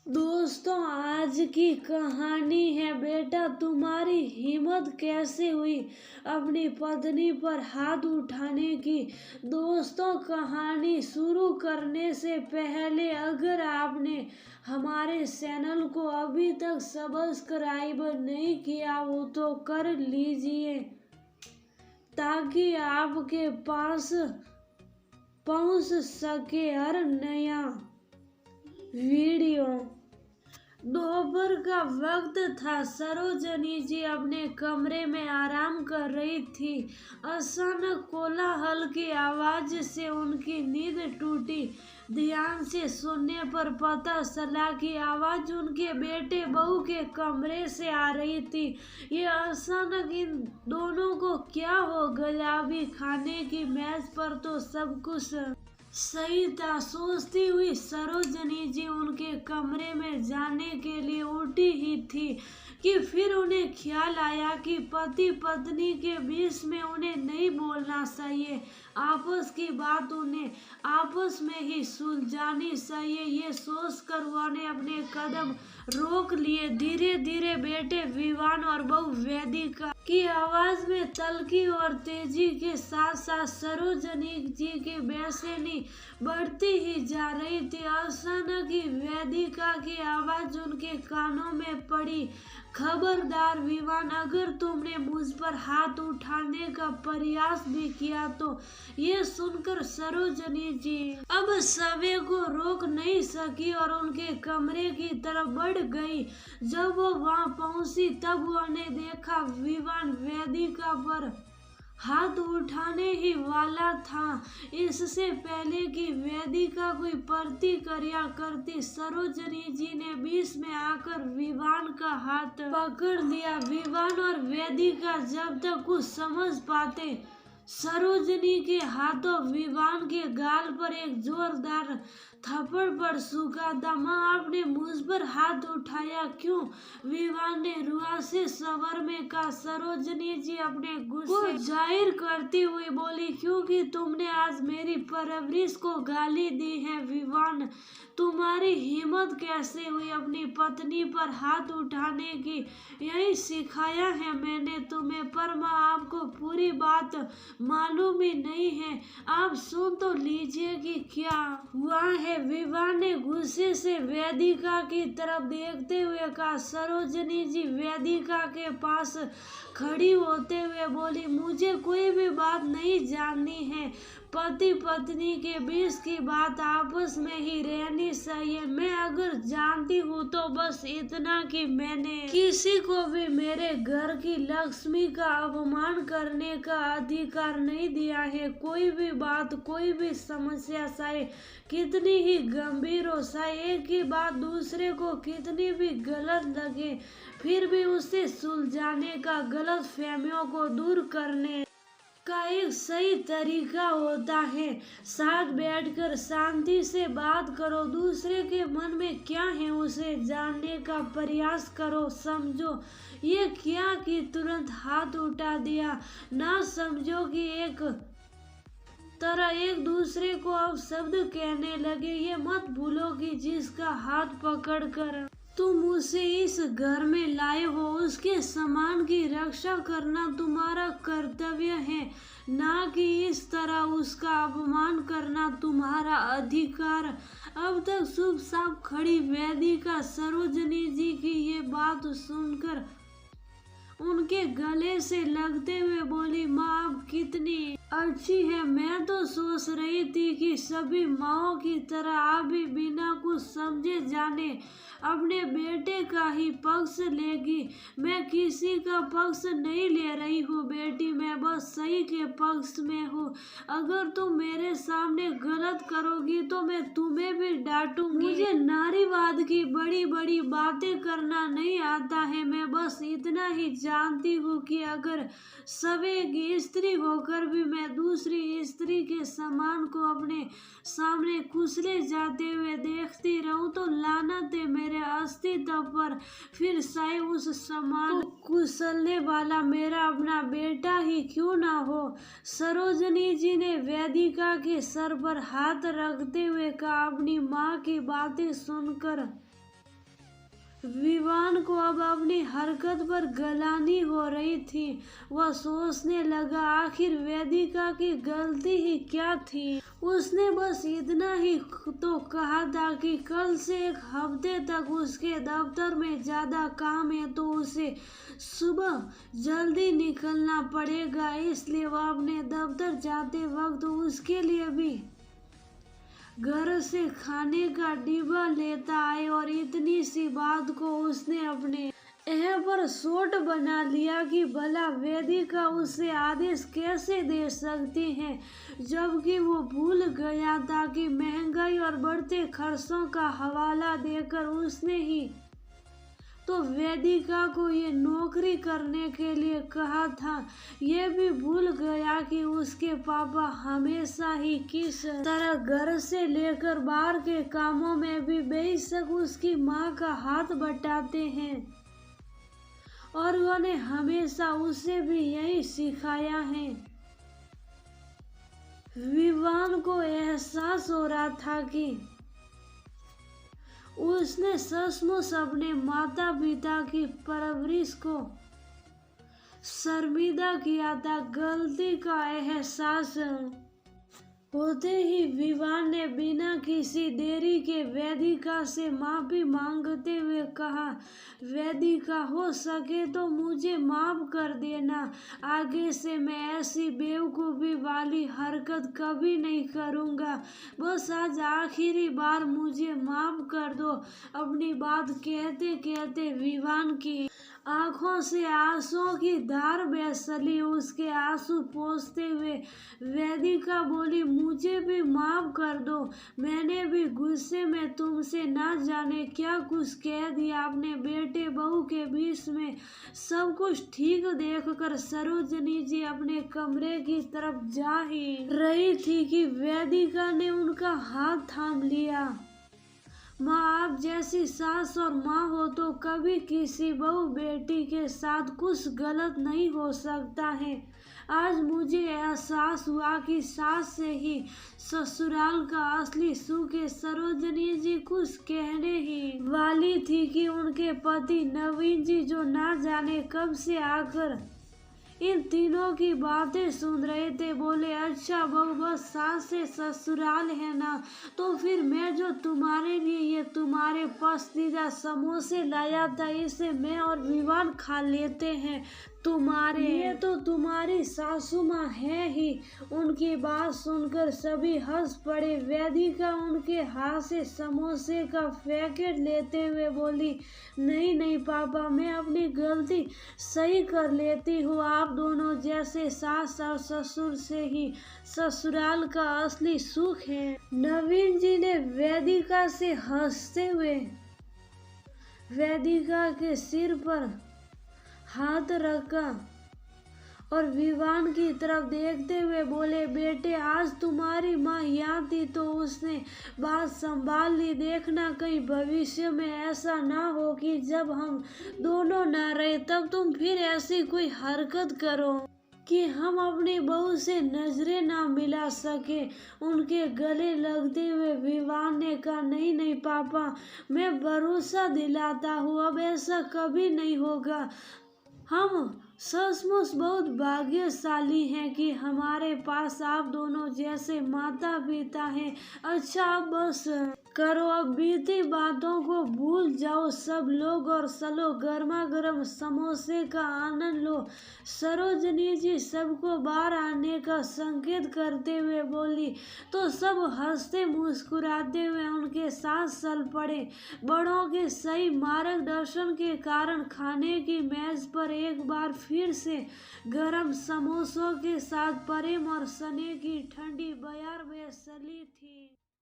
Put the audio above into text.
दोस्तों, आज की कहानी है बेटा तुम्हारी हिम्मत कैसे हुई अपनी पत्नी पर हाथ उठाने की। दोस्तों, कहानी शुरू करने से पहले अगर आपने हमारे चैनल को अभी तक सब्सक्राइब नहीं किया हो तो कर लीजिए ताकि आपके पास पहुंच सके हर नया वीडियो। दोपहर का वक्त था। सरोजनी जी अपने कमरे में आराम कर रही थी। अचानक कोलाहल की आवाज से उनकी नींद टूटी। ध्यान से सुनने पर पता चला कि आवाज उनके बेटे बहू के कमरे से आ रही थी। ये अचानक इन दोनों को क्या हो गया? अभी खाने की मेज पर तो सब कुछ सही था। सोचती हुई सरोजनी जी उनके कमरे में जाने के लिए उठी ही थी कि फिर उन्हें ख्याल आया कि पति पत्नी के बीच में उन्हें नहीं बोलना चाहिए। आपस की बात उन्हें आपस में ही सुलझानी चाहिए। ये सोचकर उन्होंने अपने कदम रोक लिए। धीरे धीरे बेटे विवान और बहू वेदिका की आवाज में तल्खी और तेजी के साथ साथ सरोजनी जी की बेचैनी बढ़ती ही जा रही थी। अचानक ही वेदिका की आवाज उनके कानों में पड़ी, खबरदार विवान, अगर तुमने मुझ पर हाथ उठाने का प्रयास भी किया तो। ये सुनकर सरोजनी जी अब सभी को रोक नहीं सकी और उनके कमरे की तरफ बढ़ गई। जब वो वहां पहुंची तब उन्होंने देखा विवान वेदिका पर हाथ उठाने ही वाला था। इससे पहले कि वेदिका कोई प्रतिक्रिया करती, सरोजनी जी ने बीच में आकर विवान का हाथ पकड़ लिया। विवान और वेदिका जब तक कुछ समझ पाते, सरोजनी के हाथों विवान के गाल पर एक जोरदार थप्पड़ पड़ चुका था। माँ, आपने मुझ पर हाथ उठाया क्यों? विवान ने रुआसे स्वर में कहा। सरोजनी जी अपने गुस्से को जाहिर करती हुई बोली, क्योंकि तुमने आज मेरी परवरिश को गाली दी है। विवान, तुम्हारी हिम्मत कैसे हुई अपनी पत्नी पर हाथ उठाने की? यही सिखाया है मैंने तुम्हें, पर माँ आपको पूरी बात मालूम ही नहीं है। आप सुन तो लीजिए कि क्या हुआ है। विवान ने गुस्से से वेदिका की तरफ देखते हुए कहा। सरोजनी जी वेदिका के पास खड़ी होते हुए बोली, मुझे कोई भी बात नहीं जाननी है। पति पत्नी के बीच की बात आपस में ही रहनी चाहिए। मैं अगर जानती हूँ तो बस इतना कि मैंने किसी को भी मेरे घर की लक्ष्मी का अपमान करने का अधिकार नहीं दिया है। कोई भी बात, कोई भी समस्या चाहे कितनी ही गंभीर हो, चाहे एक ही बात दूसरे को कितनी भी गलत लगे, फिर भी उसे सुलझाने का, गलत फहमियों को दूर करने का एक सही तरीका होता है। साथ बैठकर शांति से बात करो, दूसरे के मन में क्या है उसे जानने का प्रयास करो। समझो ये क्या कि तुरंत हाथ उठा दिया, ना समझो कि एक तरह एक दूसरे को अब शब्द कहने लगे। ये मत भूलो कि जिसका हाथ पकड़कर तुम उसे इस घर में लाए हो, उसके सम्मान की रक्षा करना तुम्हारा कर्तव्य है, ना कि इस तरह उसका अपमान करना तुम्हारा अधिकार। अब तक चुपचाप खड़ी वेदिका सरोजनी जी की ये बात सुनकर उनके गले से लगते हुए बोली, माँ आप कितनी अच्छी है। मैं तो सोच रही थी कि सभी माँओं की तरह आप भी बिना कुछ समझे जाने अपने बेटे का ही पक्ष लेगी। मैं किसी का पक्ष नहीं ले रही हूँ बेटी, मैं बस सही के पक्ष में हूँ। अगर तुम मेरे सामने गलत करोगी तो मैं तुम्हें भी डांटूंगी। मुझे नारीवाद की बड़ी बड़ी बातें करना नहीं आता है। मैं बस इतना ही जानती हूँ कि अगर सभी की स्त्री होकर भी मैं दूसरी स्त्री के सम्मान को अपने सामने कुचले जाते हुए देखती रहूं तो लानत है मेरे अस्तित्व पर। फिर चाहे उस सम्मान को कुचलने वाला मेरा अपना बेटा ही क्यों ना हो। सरोजनी जी ने वेदिका के सर पर हाथ रखते हुए कहा। अपनी माँ की बातें सुनकर विवान को अब अपनी हरकत पर गलानी हो रही थी। वह सोचने लगा आखिर वेदिका की गलती ही क्या थी। उसने बस इतना ही तो कहा था कि कल से एक हफ्ते तक उसके दफ्तर में ज्यादा काम है तो उसे सुबह जल्दी निकलना पड़ेगा, इसलिए वह अपने दफ्तर जाते वक्त उसके लिए भी घर से खाने का डिब्बा लेता आए। और इतनी सी बात को उसने अपने यह पर सोट बना लिया कि भला वेदिका उसे आदेश कैसे दे सकती है, जबकि वो भूल गया था कि महंगाई और बढ़ते खर्चों का हवाला देकर उसने ही तो वेदिका को ये नौकरी करने के लिए कहा था। ये भी भूल गया कि उसके पापा हमेशा ही किस तरह घर से लेकर बाहर के कामों में भी बेशक उसकी माँ का हाथ बटाते हैं और उन्होंने हमेशा उसे भी यही सिखाया है। विवान को एहसास हो रहा था कि उसने सचमुच अपने माता पिता की परवरिश को शर्मिंदा किया था। गलती का एहसास होते ही विवान ने बिना किसी देरी के वेदिका से माफी मांगते हुए कहा, वेदिका हो सके तो मुझे माफ कर देना। आगे से मैं ऐसी बेवकूफ़ी वाली हरकत कभी नहीं करूँगा। बस आज आखिरी बार मुझे माफ कर दो। अपनी बात कहते कहते विवान की आंखों से आंसुओं की धार बह चली। उसके आंसू पोंछते हुए वेदिका बोली, मुझे भी माफ कर दो। मैंने भी गुस्से में तुमसे ना जाने क्या कुछ कह दिया। अपने बेटे बहू के बीच में सब कुछ ठीक देखकर सरोजनी जी अपने कमरे की तरफ जा ही रही थी कि वेदिका ने उनका हाथ थाम लिया। माँ, आप जैसी सास और माँ हो तो कभी किसी बहू बेटी के साथ कुछ गलत नहीं हो सकता है। आज मुझे एहसास हुआ कि सास से ही ससुराल का असली सुख है। सरोजनी जी कुछ कहने ही वाली थी कि उनके पति नवीन जी, जो ना जाने कब से आकर इन तीनों की बातें सुन रहे थे, बोले, अच्छा बहू, बस सास से ससुराल है ना, तो फिर मैं जो तुम्हारे लिए ये तुम्हारे पसंदीदा समोसे लाया था, इसे मैं और विवान खा लेते हैं। तुम्हारे ये तो तुम्हारी सासू माँ है ही। उनकी बात सुनकर सभी हंस पड़े। वेदिका उनके हाथ से समोसे का पैकेट लेते हुए बोली, नहीं नहीं पापा, मैं अपनी गलती सही कर लेती हूँ। आप दोनों जैसे सास और ससुर से ही ससुराल का असली सुख है। नवीन जी ने वेदिका से हंसते हुए वेदिका के सिर पर हाथ रखा और विवान की तरफ देखते हुए बोले, बेटे, आज तुम्हारी माँ यहाँ थी तो उसने बात संभाल ली। देखना कहीं भविष्य में ऐसा ना हो कि जब हम दोनों ना रहे तब तुम फिर ऐसी कोई हरकत करो कि हम अपनी बहू से नजरें ना मिला सके। उनके गले लगते हुए विवान ने कहा, नहीं नहीं पापा, मैं भरोसा दिलाता हूँ, अब ऐसा कभी नहीं होगा। हम सचमुच बहुत भाग्यशाली हैं कि हमारे पास आप दोनों जैसे माता पिता हैं। अच्छा, अब बस करो, अब बीती बातों को भूल जाओ सब लोग और चलो गर्मा गर्म समोसे का आनंद लो। सरोजनी जी सबको बाहर आने का संकेत करते हुए बोली तो सब हंसते मुस्कुराते हुए उनके साथ चल पड़े। बड़ों के सही मार्गदर्शन के कारण खाने की मेज पर एक बार फिर से गरम समोसों के साथ प्रेम और स्नेह की ठंडी बयार बह चली थी।